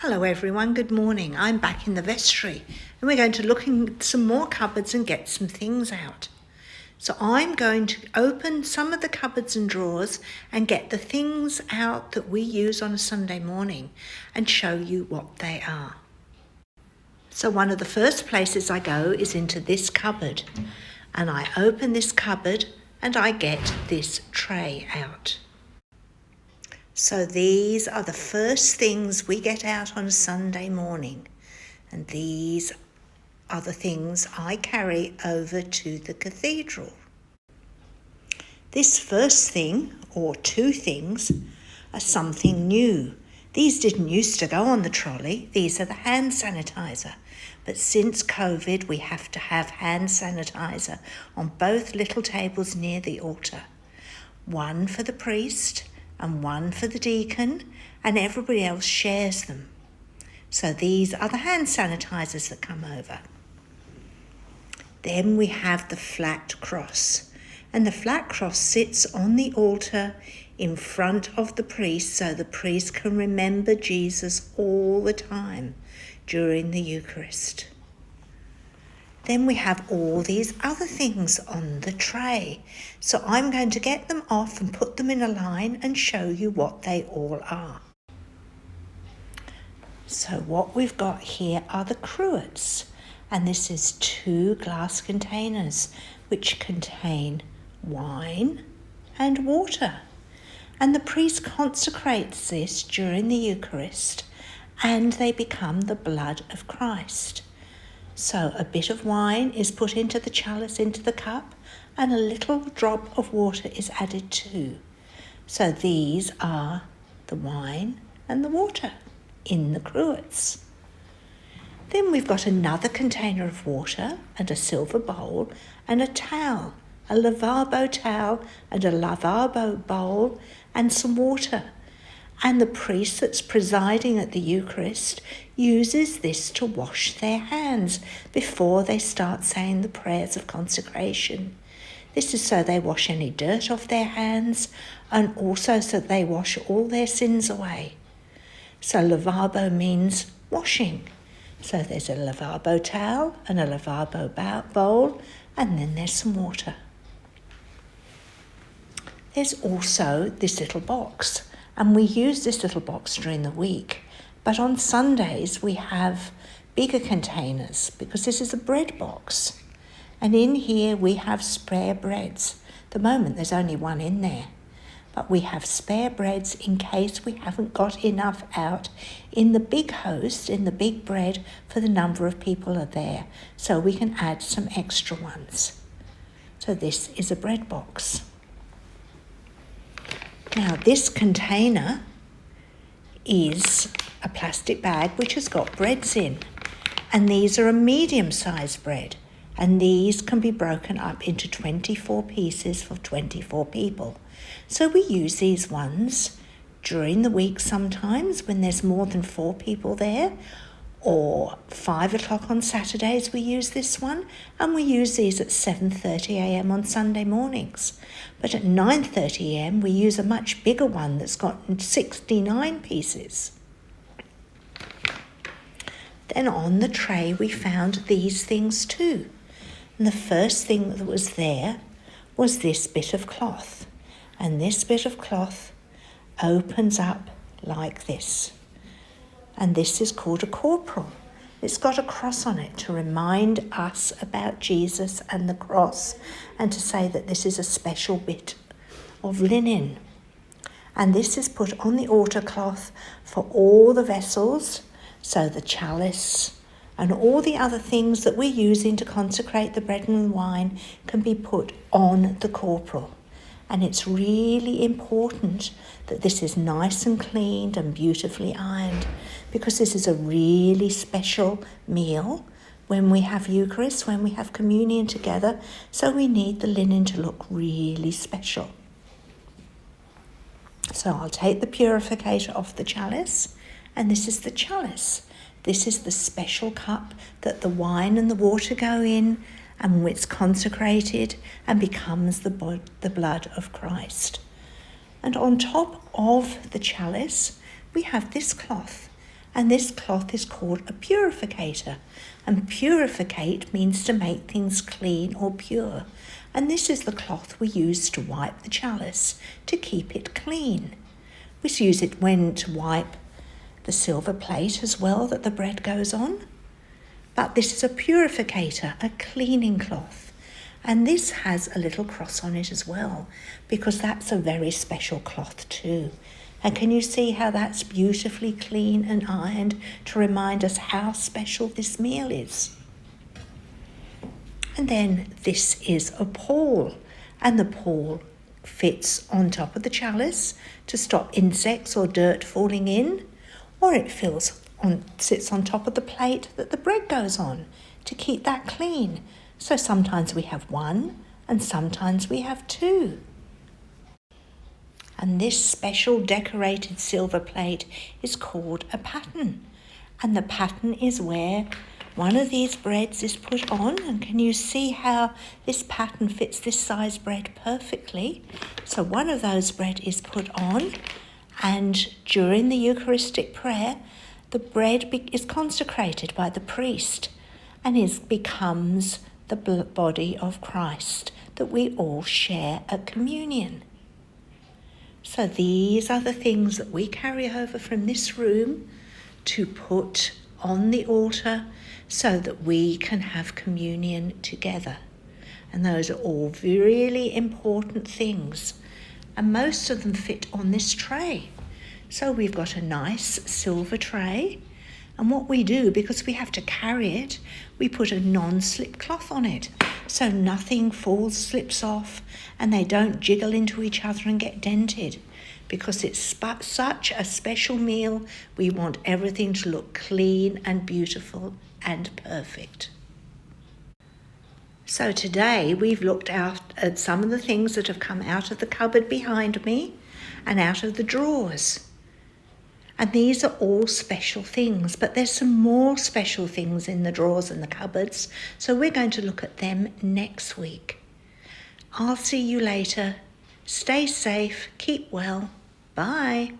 Hello everyone, good morning. I'm back in the vestry and we're going to look in some more cupboards and get some things out. So I'm going to open some of the cupboards and drawers and get the things out that we use on a Sunday morning and show you what they are. So one of the first places I go is into this cupboard, and I open this cupboard and I get this tray out. So these are the first things we get out on a Sunday morning, and these are the things I carry over to the cathedral. This first thing, or two things, are something new. These didn't used to go on the trolley. These are the hand sanitizer. But since COVID, we have to have hand sanitizer on both little tables near the altar. One for the priest and one for the deacon, and everybody else shares them. So these are the hand sanitizers that come over. Then we have the flat cross, and the flat cross sits on the altar in front of the priest so the priest can remember Jesus all the time during the Eucharist. Then we have all these other things on the tray. So I'm going to get them off and put them in a line and show you what they all are. So what we've got here are the cruets. And this is 2 glass containers which contain wine and water. And the priest consecrates this during the Eucharist and they become the blood of Christ. So a bit of wine is put into the chalice, into the cup, and a little drop of water is added too. So these are the wine and the water in the cruets. Then we've got another container of water and a silver bowl and a towel, a lavabo towel and a lavabo bowl and some water. And the priest that's presiding at the Eucharist uses this to wash their hands before they start saying the prayers of consecration. This is so they wash any dirt off their hands and also so they wash all their sins away. So lavabo means washing. So there's a lavabo towel and a lavabo bowl, and then there's some water. There's also this little box. And we use this little box during the week. But on Sundays, we have bigger containers because this is a bread box. And in here, we have spare breads. At the moment, there's only one in there. But we have spare breads in case we haven't got enough out in the big host, in the big bread, for the number of people are there. So we can add some extra ones. So this is a bread box. Now this container is a plastic bag which has got breads in, and these are a medium-sized bread, and these can be broken up into 24 pieces for 24 people. So we use these ones during the week sometimes when there's more than 4 people there, or 5 o'clock on Saturdays we use this one, and we use these at 7:30 a.m. on Sunday mornings. But at 9:30 a.m. we use a much bigger one that's got 69 pieces. Then on the tray we found these things too. And the first thing that was there was this bit of cloth. And this bit of cloth opens up like this. And this is called a corporal. It's got a cross on it to remind us about Jesus and the cross and to say that this is a special bit of linen. And this is put on the altar cloth for all the vessels, so the chalice and all the other things that we're using to consecrate the bread and wine can be put on the corporal. And it's really important that this is nice and cleaned and beautifully ironed, because this is a really special meal when we have Eucharist, when we have communion together. So we need the linen to look really special. So I'll take the purificator off the chalice, and this is the chalice. This is the special cup that the wine and the water go in, and it's consecrated and becomes the blood of Christ. And on top of the chalice, we have this cloth, And this cloth is called a purificator. And purificate means to make things clean or pure. And this is the cloth we use to wipe the chalice, to keep it clean. We use it to wipe the silver plate as well that the bread goes on. But this is a purificator, a cleaning cloth. And this has a little cross on it as well, because that's a very special cloth too. And can you see how that's beautifully clean and ironed to remind us how special this meal is? And then this is a pall, and the pall fits on top of the chalice to stop insects or dirt falling in, or it sits on top of the plate that the bread goes on to keep that clean. So sometimes we have one and sometimes we have two. And this special decorated silver plate is called a paten. And the paten is where one of these breads is put on. And can you see how this paten fits this size bread perfectly? So one of those bread is put on, and during the Eucharistic prayer, the bread is consecrated by the priest and becomes the body of Christ that we all share at communion. So these are the things that we carry over from this room to put on the altar so that we can have communion together. And those are all really important things. And most of them fit on this tray. So we've got a nice silver tray. And what we do, because we have to carry it, we put a non-slip cloth on it. So nothing slips off, and they don't jiggle into each other and get dented. Because it's such a special meal, we want everything to look clean and beautiful and perfect. So today we've looked at some of the things that have come out of the cupboard behind me and out of the drawers. And these are all special things, but there's some more special things in the drawers and the cupboards, so we're going to look at them next week. I'll see you later. Stay safe, keep well. Bye.